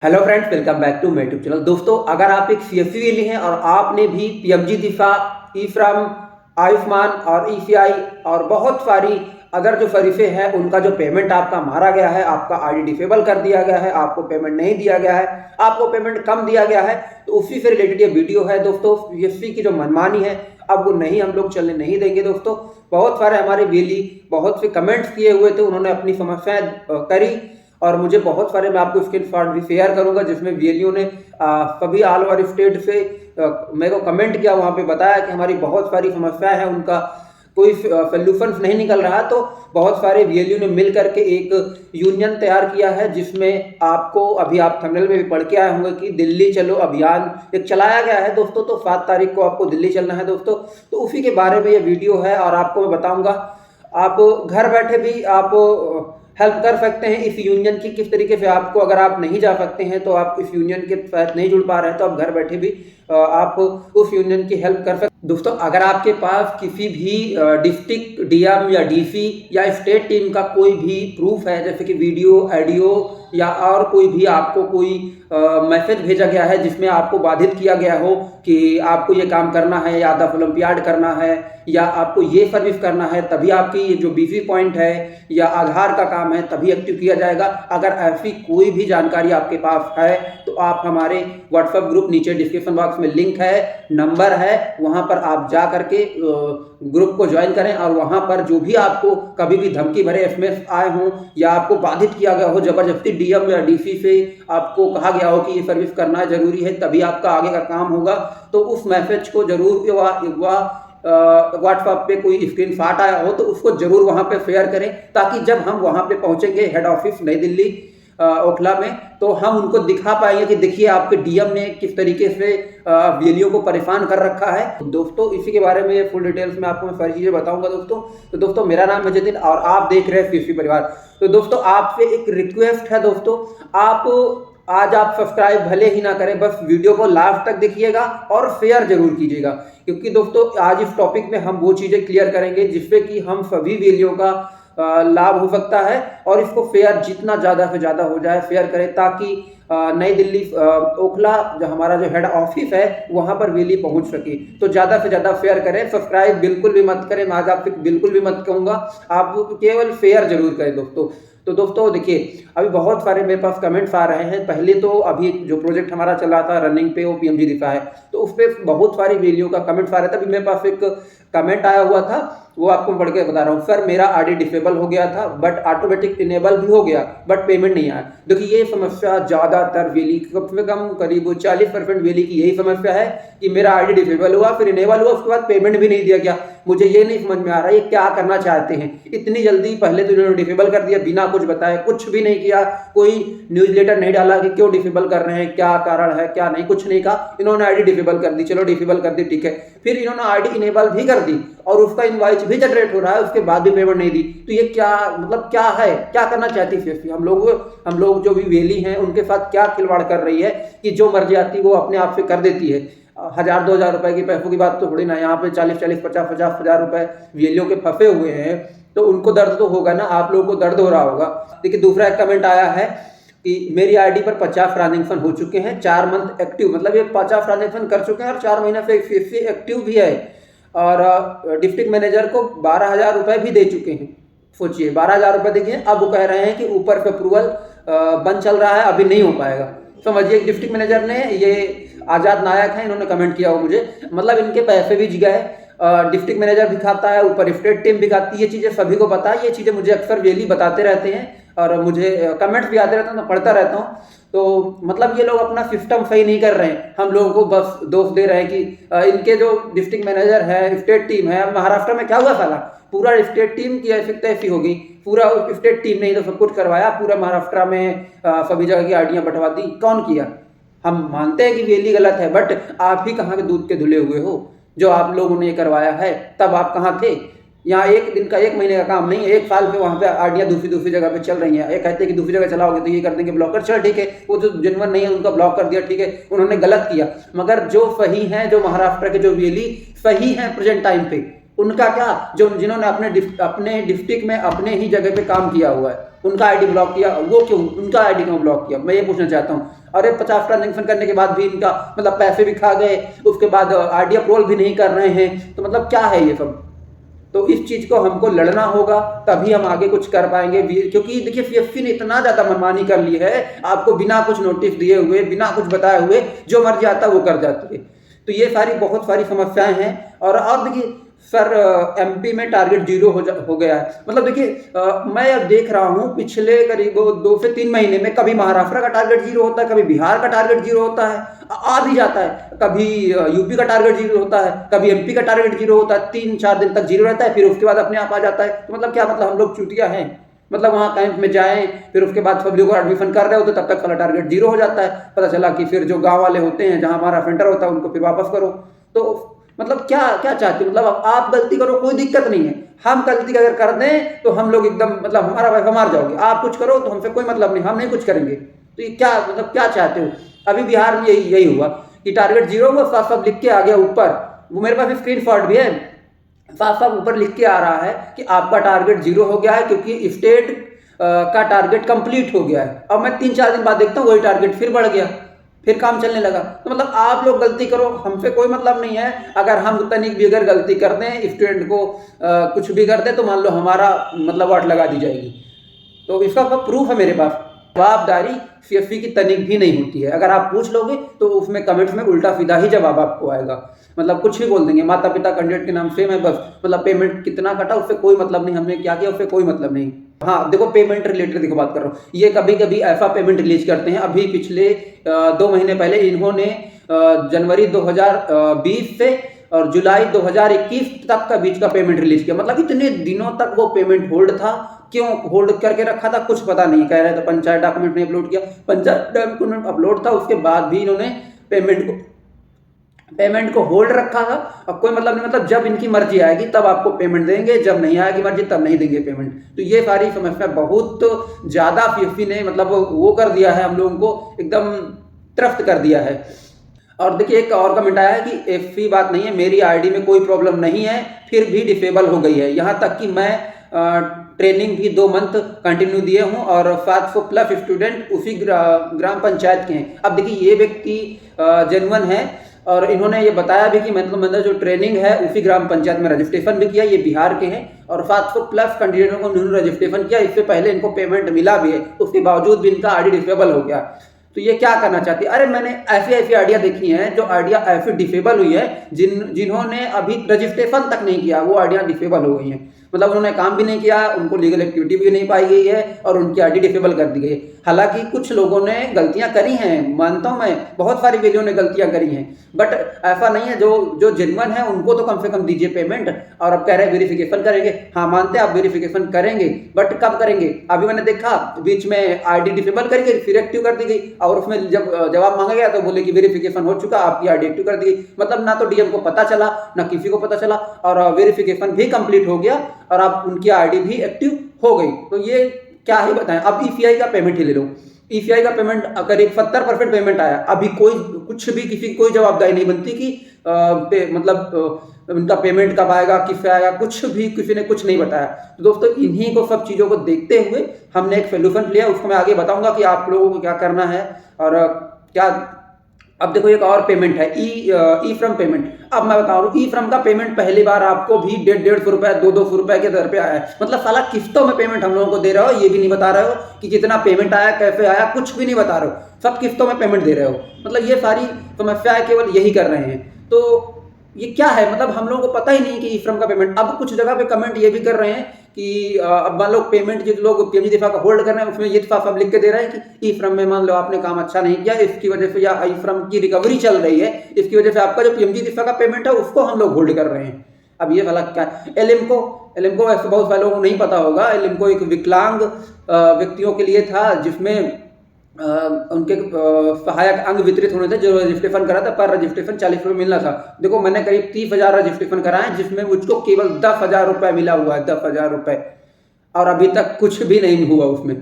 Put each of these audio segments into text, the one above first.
Hello friends, welcome back to my YouTube channel. दोस्तों, अगर आप एक सीएससी वाली हैं और आपने भी पीएमजी दिफा, ईफ्राम, आयुष्मान और ईसीआई और बहुत सारी अगर जो फरीफे हैं उनका जो पेमेंट आपका मारा गया है, आपका आईडी डिसेबल कर दिया गया है, आपको पेमेंट नहीं दिया गया है, आपको पेमेंट कम दिया गया है, तो उसी से रिलेटेड ये वीडियो है। दोस्तों, सीएससी की जो मनमानी है अब वो नहीं, हम लोग चलने नहीं देंगे। दोस्तों, बहुत सारे हमारे वेली बहुत से कमेंट्स किए हुए थे, उन्होंने अपनी समस्याएं करी और मुझे बहुत सारे, मैं आपको स्क्रीनशॉट भी शेयर करूंगा जिसमें वीएलयू ने सभी ऑल ओवर स्टेट से मेरे को कमेंट किया, वहां पे बताया कि हमारी बहुत सारी समस्याएं हैं, उनका कोई सोल्यूशन नहीं निकल रहा। तो बहुत सारे वीएलयू ने मिल करके एक यूनियन तैयार किया है जिसमें आपको, अभी आप थंबनेल में भी पढ़ के आए होंगे कि दिल्ली चलो अभियान एक चलाया गया है दोस्तों। तो 7 तारीख को आपको दिल्ली चलना है दोस्तों। तो उसी के बारे में ये वीडियो है और आपको मैं बताऊंगा आप घर बैठे भी आप हेल्प कर सकते हैं इस यूनियन की। किस तरीके से आपको, अगर आप नहीं जा सकते हैं तो आप इस यूनियन के साथ नहीं जुड़ पा रहे हैं, तो आप घर बैठे भी आप उस यूनियन की हेल्प कर सकते हैं। दोस्तों, अगर आपके पास किसी भी डिस्ट्रिक्ट डीएम या डीसी या स्टेट टीम का कोई भी प्रूफ है, जैसे कि वीडियो, ऑडियो या और कोई भी आपको कोई मैसेज भेजा गया है जिसमें आपको बाधित किया गया हो कि आपको ये काम करना है या दफ ओलंपियाड करना है या आपको ये सर्विस करना है, तभी आपकी ये जो बीवी पॉइंट है या आधार का काम है तभी एक्टिव किया जाएगा। अगर ऐसी कोई भी जानकारी आपके पास है तो आप हमारे व्हाट्सएप ग्रुप, नीचे डिस्क्रिप्शन बॉक्स में लिंक है, नंबर है, वहां पर आप जा करके ग्रुप को ज्वाइन करें और वहां पर जो भी आपको कभी भी धमकी भरे एसएमएस आए हों या आपको बाधित किया गया हो, जबरदस्ती डीएम या डीसी से आपको कहा गया हो कि ये सर्विस करना जरूरी है तभी आपका आगे का काम होगा, तो उस मैसेज को जरूर व्हाट्सएप पे कोई स्क्रीनशॉट आया हो तो उसको जरूर वहां पे शेयर करें, ताकि जब हम वहां पे पहुंचेंगे हेड ऑफिस नई दिल्ली ओखला में, तो हम उनको दिखा पाएंगे कि देखिए आपके डीएम ने किस तरीके से वीएलयू को परेशान कर रखा है। दोस्तों, इसी के बारे में फुल डिटेल्स में आपको मैं सारी चीजें बताऊंगा दोस्तों। तो दोस्तों, मेरा नाम है जतिन और आप देख रहे हैं सीएससी परिवार। तो दोस्तों, आपसे एक रिक्वेस्ट है दोस्तों, आप आज आप सब्सक्राइब भले ही ना करें, बस वीडियो को लास्ट तक देखिएगा और शेयर जरूर कीजिएगा, क्योंकि दोस्तों आज इस टॉपिक में हम वो चीजें क्लियर करेंगे जिससे कि हम सभी वीडियो का लाभ हो सकता है। और इसको शेयर जितना ज्यादा से ज्यादा हो जाए शेयर करें, ताकि नई दिल्ली ओखला जो हमारा जो हेड ऑफिस है वहां पर वेली पहुंच सके। तो ज्यादा से ज्यादा शेयर करें, सब्सक्राइब बिल्कुल भी मत करें, मैं आज आपसे बिल्कुल भी मत कहूंगा, आप केवल शेयर जरूर करें दोस्तों। तो दोस्तों देखिए, अभी बहुत सारे मेरे पास कमेंट्स आ रहे हैं। पहले तो अभी जो प्रोजेक्ट हमारा चल रहा था रनिंग पे, वो पीएमजी दिफा है, तो उस पर बहुत सारी वीडियो का कमेंट्स आ रहे थे। अभी मेरे पास एक कमेंट आया हुआ था, वो आपको पढ़ के बता रहा हूँ। सर, मेरा आईडी डिसेबल हो गया था बट ऑटोमेटिक इनेबल भी हो गया बट पेमेंट नहीं आया। देखिए, ये समस्या ज्यादातर वेली, कम से कम करीब 40% वेली की यही समस्या है कि मेरा आईडी डिसेबल हुआ, फिर इनेबल हुआ, उसके बाद पेमेंट भी नहीं दिया गया। मुझे ये नहीं समझ में आ रहा है ये क्या करना चाहते हैं इतनी जल्दी। पहले तो इन्होंने डिसेबल कर दिया बिना कुछ बताए, कुछ भी नहीं किया, कोई न्यूज लेटर नहीं डाला कि क्यों डिसेबल कर रहे हैं, क्या कारण है, क्या नहीं, कुछ नहीं कहा। इन्होंने आईडी डिसेबल कर दी, चलो डिसेबल कर दी, ठीक है। फिर इन्होंने आईडी इनेबल भी कर दी और उसका इनवॉइस भी जनरेट हो रहा है, उसके बाद भी पेमेंट नहीं दी। तो ये क्या मतलब, क्या है, क्या करना चाहती है सीएससी? हम लोग जो भी वेली हैं उनके साथ क्या खिलवाड़ कर रही है कि जो मर्जी आती वो अपने आप से कर देती है। 1000-2000 रुपए की पैसों की बात तो थोड़ी ना, यहाँ पे 40-50 हजार रुपए वेलियों के फंसे हुए हैं, तो उनको दर्द तो होगा ना, आप लोगों को दर्द हो रहा होगा। देखिए, दूसरा एक कमेंट आया है कि मेरी आईडी पर 50 ट्रांजेक्शन हो चुके हैं, 4 मंथ एक्टिव, मतलब ये 50 ट्रांजेक्शन कर चुके हैं और 4 महीना से एक्टिव भी है, और डिस्ट्रिक्ट मैनेजर को 12,000 रुपए भी दे चुके हैं। सोचिए, 12,000 रुपए देखिए। अब वो कह रहे हैं कि ऊपर से अप्रूवल बंद चल रहा है, अभी नहीं हो पाएगा। समझिए, डिस्ट्रिक्ट मैनेजर ने, ये आजाद नायक है, इन्होंने कमेंट किया हो मुझे, मतलब इनके पैसे भी गए, डिस्ट्रिक्ट मैनेजर भी खाता है, ऊपर स्टेट टीम भी खाती है। ये चीजें सभी को पता है, ये चीजें मुझे अक्सर वेली बताते रहते हैं और मुझे कमेंट्स भी आते रहते हैं, मैं पढ़ता रहता हूँ। तो मतलब ये लोग अपना सिस्टम सही नहीं कर रहे हैं, हम लोगों को बस दोष दे रहे हैं कि इनके जो डिस्ट्रिक्ट मैनेजर है, स्टेट टीम है। महाराष्ट्र में क्या हुआ साला, पूरा स्टेट टीम की ऐसी हो गई, पूरा स्टेट टीम ने ही तो सब कुछ करवाया, पूरा महाराष्ट्र में सभी जगह की आईडियां बंटवा दी। कौन किया? हम मानते हैं कि वेली गलत है, बट आप ही कहाँ के दूध के धुले हुए हो? जो आप लोगों ने करवाया है तब आप कहाँ थे? यहाँ एक दिन का, 1 महीने का काम नहीं, 1 साल से वहाँ पे आइडिया दूसरी जगह पे चल रही है। एक कहते हैं कि दूसरी जगह चलाओगे तो ये कर देंगे ब्लॉकर, चल ठीक है, वो जो जेन्युइन नहीं है उनका ब्लॉक कर दिया, ठीक है, उन्होंने गलत किया। मगर जो सही है, जो महाराष्ट्र के जो वेली सही है प्रेजेंट टाइम पे, उनका क्या, जो जिन्होंने अपने डिस्ट्रिक्ट में अपने ही जगह पे काम किया हुआ है उनका आईडी ब्लॉक किया, वो क्यों, उनका आईडी क्यों ब्लॉक किया, मैं ये पूछना चाहता हूँ। अरे 50 ट्रांजेक्शन करने के बाद भी इनका मतलब पैसे भी खा गए, उसके बाद आईडी अप्रूवल भी नहीं कर रहे हैं, तो मतलब क्या है ये सब। तो इस चीज़ को हमको लड़ना होगा, तभी हम आगे कुछ कर पाएंगे। क्योंकि देखिए सीएससी ने इतना ज़्यादा मनमानी कर ली है, आपको बिना कुछ नोटिस दिए हुए, बिना कुछ बताए हुए जो मर्जी आता है वो कर जाती है। तो ये सारी बहुत सारी समस्याएं हैं। और देखिए सर, एमपी में टारगेट 0 हो गया है। मतलब देखिए मैं अब देख रहा हूँ पिछले करीब 2 से 3 महीने में कभी महाराष्ट्र का टारगेट 0 होता है, कभी बिहार का टारगेट 0 होता है, आ भी जाता है, कभी यूपी का टारगेट 0 होता है, कभी एमपी का टारगेट 0 होता है, 3-4 दिन तक 0 रहता है, फिर उसके बाद अपने आप आ जाता है। तो मतलब क्या, मतलब हम लोग चूतिया हैं, मतलब वहाँ कैंप में जाएं, फिर उसके बाद सब लोग एडमिशन कर रहे होते तब तक सारा टारगेट 0 हो जाता है। पता चला कि फिर जो गाँव वाले होते हैं जहाँ हमारा सेंटर होता है उनको फिर वापस करो। तो मतलब क्या क्या चाहते हो, मतलब आप गलती करो कोई दिक्कत नहीं है, हम गलती अगर कर दें तो हम लोग एकदम मतलब हमारा पैसा मार जाओगे, आप कुछ करो तो हमसे कोई मतलब नहीं, हम नहीं कुछ करेंगे। तो ये क्या मतलब क्या चाहते हो। अभी बिहार में यही हुआ कि टारगेट 0 हुआ, साफ साफ लिख के आ गया ऊपर, वो मेरे पास स्क्रीनशॉट भी है, साफ साफ ऊपर लिख के आ रहा है कि आपका टारगेट 0 हो गया है क्योंकि स्टेट का टारगेट कंप्लीट हो गया है। अब मैं 3-4 दिन बाद देखता हूँ वही टारगेट फिर बढ़ गया, फिर काम चलने लगा। तो मतलब आप लोग गलती करो, हमसे कोई मतलब नहीं है। अगर हम तनिक भी अगर गलती कर दें, स्टूडेंट को कुछ भी कर दें, तो मान लो हमारा मतलब वाट लगा दी जाएगी। तो इसका प्रूफ है मेरे पास। जवाबदारी सीएससी की तनिक भी नहीं होती है। अगर आप पूछ लोगे तो उसमें कमेंट्स में उल्टा सीधा ही जवाब आपको आएगा, मतलब कुछ भी बोल देंगे, माता पिता कैंडिडेट के नाम से मैं बस मतलब पेमेंट कितना कटा उससे कोई मतलब नहीं, हमने क्या किया उससे कोई मतलब नहीं। हाँ देखो, पेमेंट रिलेटेड देखो बात कर रहा हूँ, ये कभी कभी ऐसा पेमेंट रिलीज करते हैं। अभी पिछले 2 महीने पहले इन्होंने जनवरी 2020 से और जुलाई 2021 तक का बीच का पेमेंट रिलीज किया। मतलब इतने दिनों तक वो पेमेंट होल्ड था। क्यों होल्ड करके रखा था कुछ पता नहीं, कह रहे थे पंचायत डॉक्यूमेंट नहीं अपलोड किया, पंचायत डॉक्यूमेंट अपलोड था, उसके बाद भी इन्होंने पेमेंट को होल्ड रखा था। और कोई मतलब नहीं, मतलब जब इनकी मर्जी आएगी तब आपको पेमेंट देंगे, जब नहीं आएगी मर्जी तब नहीं देंगे पेमेंट। तो ये सारी समस्या बहुत ज़्यादा सीएससी ने मतलब वो कर दिया है, हम लोगों को एकदम त्रस्त कर दिया है। और देखिए एक और कमेंट आया है कि ऐसी बात नहीं है, मेरी आईडी में कोई प्रॉब्लम नहीं है फिर भी डिसेबल हो गई है, यहाँ तक कि मैं ट्रेनिंग भी 2 मंथ कंटिन्यू दिए हूँ और 700+ स्टूडेंट उसी ग्राम पंचायत के हैं। अब देखिए ये व्यक्ति जेन्युइन है और इन्होंने ये बताया भी कि मतलब जो ट्रेनिंग है उसी ग्राम पंचायत में रजिस्ट्रेशन भी किया, ये बिहार के हैं और 700+ कैंडिडेटों को उन्होंने रजिस्ट्रेशन किया, इससे पहले इनको पेमेंट मिला भी है, उसके बावजूद भी इनका आईडी डिसेबल हो गया। तो ये क्या करना चाहती है। अरे मैंने ऐसी आइडिया देखी हैं जो आइडिया ऐसी डिसेबल हुई है, जिन्होंने अभी रजिस्ट्रेशन तक नहीं किया वो आइडिया डिसेबल हो गई हैं। मतलब उन्होंने काम भी नहीं किया, उनको लीगल एक्टिविटी भी नहीं पाई गई है और उनकी आईडी डिसेबल कर दी गई है। हालांकि कुछ लोगों ने गलतियां करी हैं, मानता हूं मैं, बहुत सारी वीडियो ने गलतियां करी हैं, बट ऐसा नहीं है। जो जेन्युइन है उनको तो कम से कम दीजिए पेमेंट। और अब कह रहे हैं वेरिफिकेशन करेंगे, हाँ मानते हैं आप वेरिफिकेशन करेंगे, बट कब करेंगे। अभी मैंने देखा बीच में आईडी डिसेबल करके फिर एक्टिव कर दी गई और उसमें जब जवाब मांगा गया तो बोले कि वेरिफिकेशन हो चुका, आपकी आईडी एक्टिव कर दी गई। मतलब ना तो डीएम को पता चला ना किसी को पता चला और वेरिफिकेशन भी कंप्लीट हो गया और अब उनकी आईडी भी एक्टिव हो गई। तो ये क्या ही बताएं। अब ईसीआई का पेमेंट ही ले लो, ईसीआई का पेमेंट करीब 70% पेमेंट आया, अभी कोई कुछ भी किसी की कोई जवाबदारी नहीं बनती कि मतलब उनका पेमेंट कब आएगा, किससे आएगा, कुछ भी किसी ने कुछ नहीं बताया। तो दोस्तों इन्हीं को सब चीज़ों को देखते हुए हमने एक सोल्यूशन लिया, उसको मैं आगे बताऊंगा कि आप लोगों को क्या करना है और क्या। अब देखो एक और पेमेंट है ई फ्रॉम पेमेंट। अब मैं बता रहा हूँ ई फ्रॉम का पेमेंट पहली बार आपको भी 150 रुपए 200 रुपए के दर पे आया है। मतलब साला किस्तों में पेमेंट हम लोगों को दे रहे हो, ये भी नहीं बता रहे हो कि कितना पेमेंट आया, कैसे आया, कुछ भी नहीं बता रहे हो, सब किस्तों में पेमेंट दे रहे हो। मतलब ये सारी समस्याएं केवल यही कर रहे हैं। तो ये क्या है, मतलब हम लोगों को पता ही नहीं कि ई फ्रॉम का पेमेंट। अब कुछ जगह पे कमेंट ये भी कर रहे हैं कि अब मान लो पेमेंट जो लोग पीएमजी दिफा का होल्ड कर रहे हैं उसमें ये सब लिख के दे रहे हैं कि ई फ्रॉम में मान लो आपने काम अच्छा नहीं किया, इसकी वजह से या ई फ्रॉम की रिकवरी चल रही है, इसकी वजह से आपका जो पीएमजी दिफा का पेमेंट है उसको हम लोग होल्ड कर रहे हैं। अब ये वाला क्या है। एलिमको ऐसे बहुत सारे लोगों को नहीं पता होगा, एलिमको एक विकलांग व्यक्तियों के लिए था जिसमें उनके सहायक अंग वितरित होने थे। जो रजिस्ट्रेशन करा था पर रजिस्ट्रेशन 40 रुपये मिलना था। देखो मैंने करीब 30,000 रजिस्ट्रेशन कराए जिसमें मुझको केवल 10,000 रुपये मिला हुआ है, 10,000 रुपये, और अभी तक कुछ भी नहीं हुआ उसमें।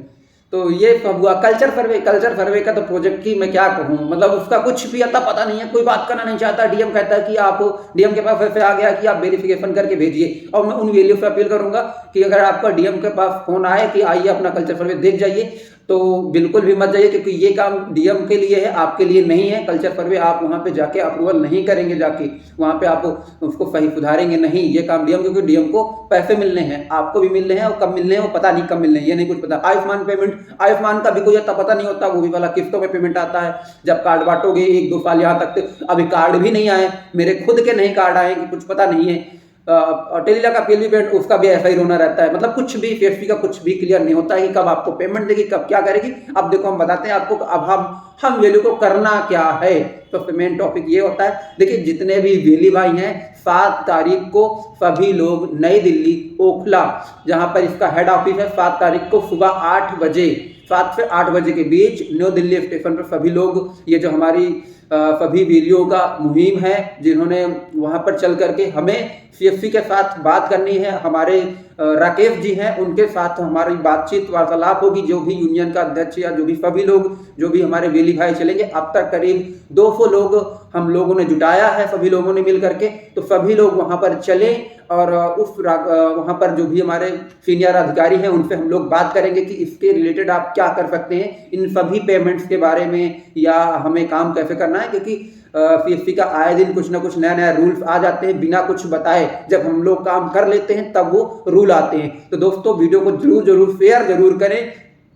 तो ये सब हुआ कल्चर सर्वे। कल्चर सर्वे का तो प्रोजेक्ट की मैं क्या कहूँ, मतलब उसका कुछ भी अता पता नहीं है, कोई बात करना नहीं चाहता। डीएम कहता है कि आप, डीएम के पास ऐसे आ गया कि आप वेरिफिकेशन करके भेजिए। और मैं उन वैल्यू से अपील करूंगा कि अगर आपका डीएम के पास फोन आए कि आइए अपना कल्चर सर्वे देख जाइए, तो बिल्कुल भी मत जाइए, क्योंकि ये काम डीएम के लिए है, आपके लिए नहीं है। कल्चर सर्वे आप वहाँ पे जाके अप्रूवल नहीं करेंगे, जाके वहाँ पे आप उसको सही सुधारेंगे नहीं, ये काम डीएम, क्योंकि डीएम को पैसे मिलने हैं, आपको भी मिलने हैं, और कब मिलने हैं वो पता नहीं, कब मिलने हैं ये नहीं कुछ पता। आयुष्मान पेमेंट, आयुष्मान का भी कोई इतना पता नहीं होता, वो भी वाला किस्तों में पेमेंट आता है। जब कार्ड बांटोगे 1-2 साल, यहाँ तक तो अभी कार्ड भी नहीं आए, मेरे खुद के नहीं कार्ड आए, कि कुछ पता नहीं है। टेलीला का पीएलबी पेमेंट, उसका भी ऐसा ही रोना रहता है, मतलब कुछ भी पीएसपी का कुछ भी क्लियर नहीं होता है कि कब आपको पेमेंट देगी, कब क्या करेगी। अब देखो हम बताते हैं आपको, अब हम वैल्यू को करना क्या है। तो मेन टॉपिक ये होता है, देखिए जितने भी वेली भाई हैं, 7 तारीख को सभी लोग नई दिल्ली ओखला, जहां पर इसका हेड ऑफिस है, 7 तारीख को सुबह 8 बजे, 7 से 8 बजे के बीच न्यू दिल्ली स्टेशन पर सभी लोग, ये जो हमारी सभी वीडियो का मुहिम है, जिन्होंने वहां पर चल करके हमें सीएससी के साथ बात करनी है, हमारे राकेश जी हैं, उनके साथ हमारी बातचीत वार्तालाप होगी। जो भी यूनियन का अध्यक्ष या जो भी सभी लोग, जो भी हमारे वेली भाई चलेंगे, अब तक करीब 200 लोग हम लोगों ने जुटाया है, सभी लोगों ने मिल करके। तो सभी लोग वहां पर चले और वहां पर जो भी हमारे सीनियर अधिकारी हैं उनसे हम लोग बात करेंगे कि इसके रिलेटेड आप क्या कर सकते हैं, इन सभी पेमेंट्स के बारे में, या हमें काम कैसे करना है। क्योंकि सीएससी का आए दिन कुछ ना कुछ नया नया रूल्स आ जाते हैं बिना कुछ बताए, जब हम लोग काम कर लेते हैं तब वो रूल आते हैं। तो दोस्तों वीडियो को जरूर शेयर जरूर करें,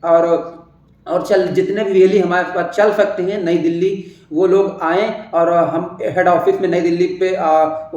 और जितने भी रैली हमारे पास चल सकते हैं नई दिल्ली, वो लोग आएँ, और हम हेड ऑफिस में नई दिल्ली पे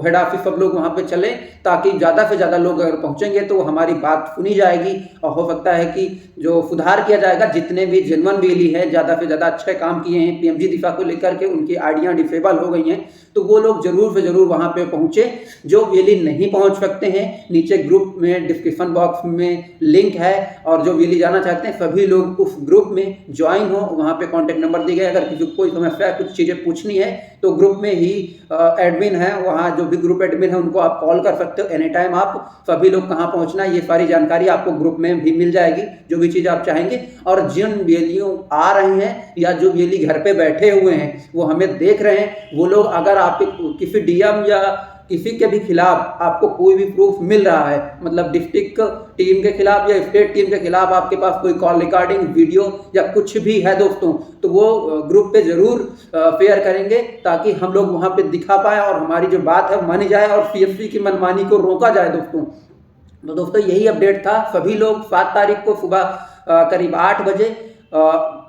हेड ऑफिस सब लोग वहाँ पे चलें, ताकि ज़्यादा से ज़्यादा लोग अगर पहुँचेंगे तो हमारी बात सुनी जाएगी, और हो सकता है कि जो सुधार किया जाएगा। जितने भी जेन्युइन रैली है, ज़्यादा से ज़्यादा अच्छे काम किए हैं पीएमजी दिशा को लेकर के, उनकी आइडिया डिसेबल हो गई हैं, तो वो लोग जरूर से जरूर वहाँ पे पहुँचे। जो रैली नहीं पहुँच सकते हैं, नीचे ग्रुप में डिस्क्रिप्शन बॉक्स में लिंक है, और जो रैली जाना चाहते हैं सभी लोग उस ग्रुप में ज्वाइन हो। वहाँ पे कॉन्टेक्ट नंबर दिए गए, अगर किसी को कोई समस्या है, कुछ चीज़ें पूछनी है, तो ग्रुप में ही एडमिन है, वहाँ जो भी ग्रुप एडमिन है उनको आप कॉल कर सकते हो एनी टाइम। आप सभी लोग कहाँ पहुँचना है, ये सारी जानकारी आपको ग्रुप में भी मिल जाएगी, जो भी चीज़ आप चाहेंगे। और जिन वेलियों आ रहे हैं या जो वेली घर पे बैठे हुए हैं, वो हमें देख रहे हैं, वो लोग अगर आप किसी डीएम या किसी के भी खिलाफ आपको कोई भी प्रूफ मिल रहा है, मतलब डिस्ट्रिक्ट टीम के खिलाफ या स्टेट टीम के खिलाफ आपके पास कोई कॉल रिकॉर्डिंग वीडियो या कुछ भी है दोस्तों, तो वो ग्रुप पे जरूर शेयर करेंगे, ताकि हम लोग वहाँ पे दिखा पाए और हमारी जो बात है मानी जाए और सीएससी की मनमानी को रोका जाए दोस्तों। तो दोस्तों यही अपडेट था। सभी लोग 7 तारीख को सुबह करीब 8 बजे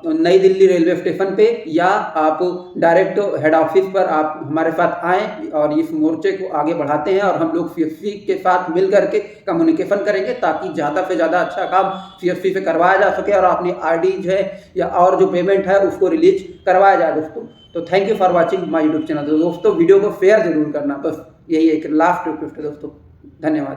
नई दिल्ली रेलवे स्टेशन पे, या आप डायरेक्ट हेड ऑफिस पर आप हमारे साथ आएँ, और इस मोर्चे को आगे बढ़ाते हैं, और हम लोग सीएससी के साथ मिल करके कम्युनिकेशन करेंगे, ताकि ज़्यादा से ज़्यादा अच्छा काम सीएससी से करवाया जा सके, और अपनी आरडीज है या और जो पेमेंट है उसको रिलीज करवाया जाए दोस्तों। तो thank you for watching my YouTube channel. दोस्तों वीडियो को शेयर जरूर करना, बस यही एक लास्ट रिक्वेस्ट है दोस्तों। धन्यवाद।